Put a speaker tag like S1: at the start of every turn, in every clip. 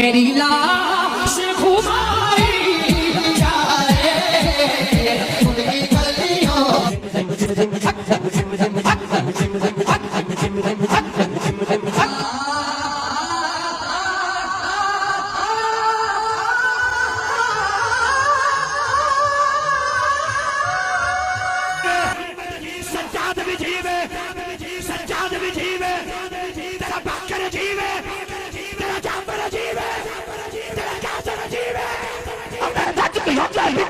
S1: میری لاش خماری جائے خود کی گلیوں
S2: سجاد بھی جیوے سجاد بھی جیوے تیرا بکر جیوے تیرا جعفر جیوے تیرا جاسر جیوے سچ کی ہوتا ہے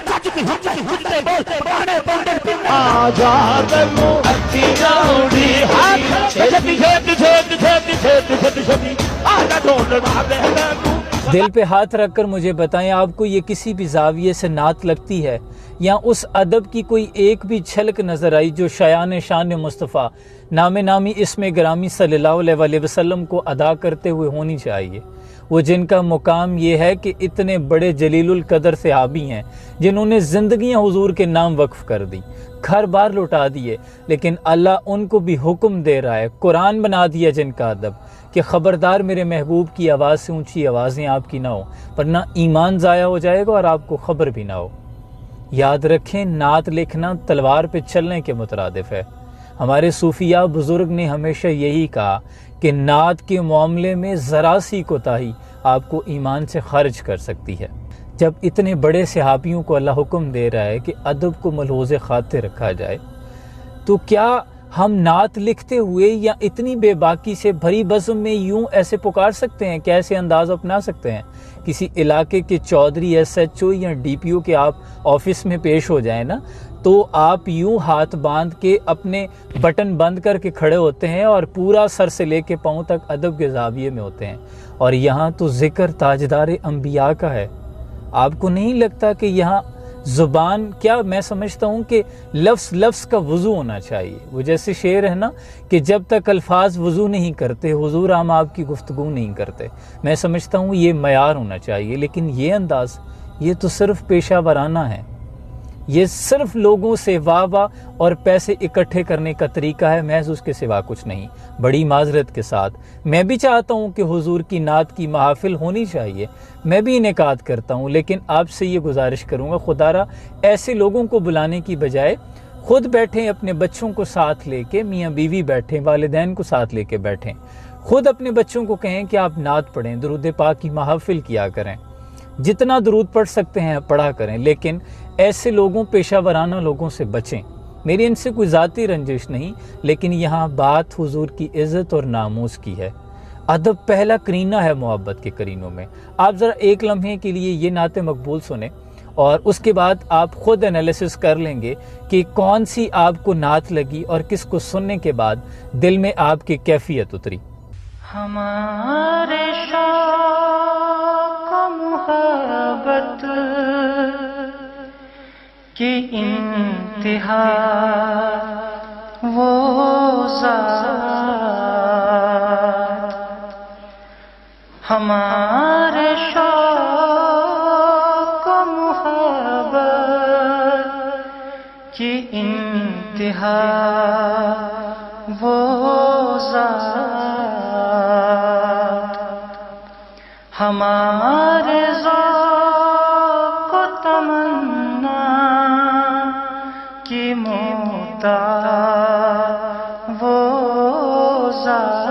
S2: سچ کی ہوتا ہے بول پانے پانے آزاد مو اچھی جاؤڑی ہاتھ چھتی چھتی چھتی چھتی چھتی چھتی چھتی آجا ڈھونڈ بھاگے میں
S3: دل پہ ہاتھ رکھ کر مجھے بتائیں آپ کو یہ کسی بھی زاویے سے نعت لگتی ہے یا اس ادب کی کوئی ایک بھی جھلک نظر آئی جو شایان شان مصطفیٰ نام نامی اسم گرامی صلی اللہ علیہ وسلم کو ادا کرتے ہوئے ہونی چاہیے؟ وہ جن کا مقام یہ ہے کہ اتنے بڑے جلیل القدر صحابی ہیں جنہوں نے زندگیاں حضور کے نام وقف کر دی، گھر بار لٹا دیے، لیکن اللہ ان کو بھی حکم دے رہا ہے، قرآن بنا دیا جن کا ادب کہ خبردار میرے محبوب کی آواز سے اونچی آوازیں آپ کی نہ ہو، ورنہ ایمان ضائع ہو جائے گا اور آپ کو خبر بھی نہ ہو۔ یاد رکھیں نعت لکھنا تلوار پہ چلنے کے مترادف ہے۔ ہمارے صوفیاء بزرگ نے ہمیشہ یہی کہا کہ نعت کے معاملے میں ذرا سی کوتاہی آپ کو ایمان سے خارج کر سکتی ہے۔ جب اتنے بڑے صحابیوں کو اللہ حکم دے رہا ہے کہ ادب کو ملحوظ خاطر رکھا جائے، تو کیا ہم نعت لکھتے ہوئے یا اتنی بے باکی سے بھری بزم میں یوں ایسے پکار سکتے ہیں، کیسے انداز اپنا سکتے ہیں؟ کسی علاقے کے چودھری ایس ایچ او یا ڈی پی او کے آپ آفس میں پیش ہو جائیں نا، تو آپ یوں ہاتھ باندھ کے اپنے بٹن بند کر کے کھڑے ہوتے ہیں اور پورا سر سے لے کے پاؤں تک ادب کے زاویے میں ہوتے ہیں، اور یہاں تو ذکر تاجدار انبیاء کا ہے۔ آپ کو نہیں لگتا کہ یہاں زبان کیا، میں سمجھتا ہوں کہ لفظ لفظ کا وضو ہونا چاہیے۔ وہ جیسے شعر ہے نا کہ جب تک الفاظ وضو نہیں کرتے حضور ہم آپ کی گفتگو نہیں کرتے، میں سمجھتا ہوں یہ معیار ہونا چاہیے۔ لیکن یہ انداز، یہ تو صرف پیشہ ورانہ ہے، یہ صرف لوگوں سے واہ واہ اور پیسے اکٹھے کرنے کا طریقہ ہے، محض اس کے سوا کچھ نہیں۔ بڑی معذرت کے ساتھ میں بھی چاہتا ہوں کہ حضور کی نعت کی محافل ہونی چاہیے، میں بھی انعقاد کرتا ہوں، لیکن آپ سے یہ گزارش کروں گا خدا را ایسے لوگوں کو بلانے کی بجائے خود بیٹھیں، اپنے بچوں کو ساتھ لے کے، میاں بیوی بیٹھیں، والدین کو ساتھ لے کے بیٹھیں، خود اپنے بچوں کو کہیں کہ آپ نعت پڑھیں، درود پاک کی محافل کیا کریں، جتنا درود پڑھ سکتے ہیں پڑھا کریں، لیکن ایسے لوگوں، پیشہ ورانہ لوگوں سے بچیں۔ میری ان سے کوئی ذاتی رنجش نہیں، لیکن یہاں بات حضور کی عزت اور ناموس کی ہے۔ ادب پہلا کرینہ ہے محبت کے کرینوں میں۔ آپ ذرا ایک لمحے کے لیے یہ نعت مقبول سنیں اور اس کے بعد آپ خود انالیسس کر لیں گے کہ کون سی آپ کو نعت لگی اور کس کو سننے کے بعد دل میں آپ کی کیفیت اتری۔
S4: ہمارے شوق و محبت کی انتہا وہ ذات، ہمارے شوق و محبت کی انتہا وہ ذات، ہمارے ذوق و تمنا کی محتاج وہ ذات۔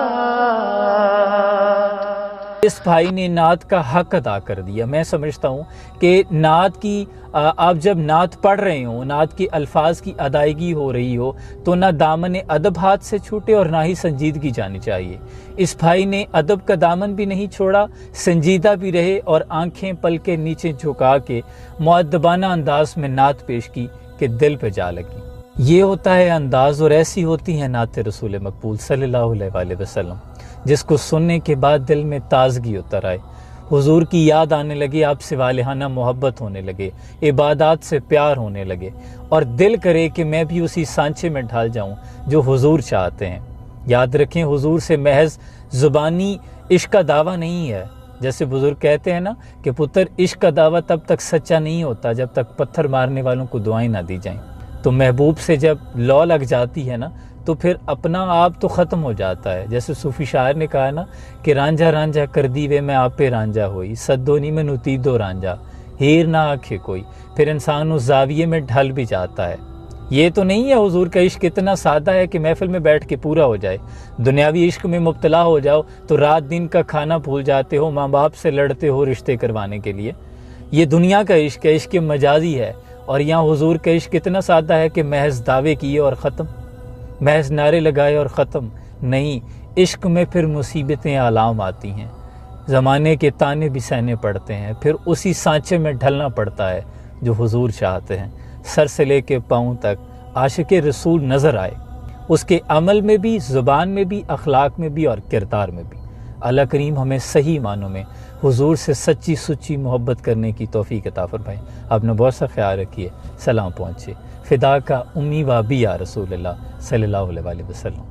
S3: اس بھائی نے نعت کا حق ادا کر دیا۔ میں سمجھتا ہوں کہ نعت کی آپ جب نعت پڑھ رہے ہوں، نعت کی الفاظ کی ادائیگی ہو رہی ہو، تو نہ دامن ادب ہاتھ سے چھوٹے اور نہ ہی سنجیدگی جانی چاہیے۔ اس بھائی نے ادب کا دامن بھی نہیں چھوڑا، سنجیدہ بھی رہے اور آنکھیں پلکیں نیچے جھکا کے مؤدبانہ انداز میں نعت پیش کی کہ دل پہ جا لگی۔ یہ ہوتا ہے انداز، اور ایسی ہوتی ہے نعت رسول مقبول صلی اللہ علیہ وآلہ وسلم، جس کو سننے کے بعد دل میں تازگی اتر آئے، حضور کی یاد آنے لگے، آپ سے والہانہ محبت ہونے لگے، عبادات سے پیار ہونے لگے، اور دل کرے کہ میں بھی اسی سانچے میں ڈھال جاؤں جو حضور چاہتے ہیں۔ یاد رکھیں حضور سے محض زبانی عشق کا دعویٰ نہیں ہے، جیسے بزرگ کہتے ہیں نا کہ پتر عشق کا دعویٰ تب تک سچا نہیں ہوتا جب تک پتھر مارنے والوں کو دعائیں نہ دی جائیں۔ تو محبوب سے جب لو لگ جاتی ہے نا، تو تو پھر اپنا آپ تو ختم ہو جاتا ہے. جیسے صوفی شاعر نے کہا نا کہ رانجھا رانجھا کر دی وے میں آپ پہ رانجھا ہوئی, سدونی میں نتی دو رانجھا ہیر نہ آکھے کوئی. پھر انسان اس زاویے میں ڈھل بھی جاتا ہے. یہ تو نہیں ہے حضور کا عشق اتنا سادہ ہے کہ محفل میں بیٹھ کے پورا ہو جائے. دنیاوی عشق میں مبتلا ہو جاؤ تو رات دن کا کھانا بھول جاتے ہو, ماں باپ سے لڑتے ہو رشتے کروانے کے لیے. یہ دنیا کا عشق ہے, عشق مجازی ہے. اور یہاں حضور کا عشق اتنا سادہ ہے کہ محض دعوے کیے اور ختم, محض نعرے لگائے اور ختم. نہیں, عشق میں پھر مصیبتیں آلام آتی ہیں, زمانے کے تانے بھی سہنے پڑتے ہیں. پھر اسی سانچے میں ڈھلنا پڑتا ہے جو حضور چاہتے ہیں. سر سے لے کے پاؤں تک عاشق رسول نظر آئے, اس کے عمل میں بھی, زبان میں بھی, اخلاق میں بھی اور کردار میں بھی. اللہ کریم ہمیں صحیح معنوں میں حضور سے سچی سچی محبت کرنے کی توفیق عطا فرمائے. اپنا بہت سا خیال رکھیے. سلام پہنچے. فدا کا امی و ابی یا رسول اللہ صلی اللہ علیہ وسلم.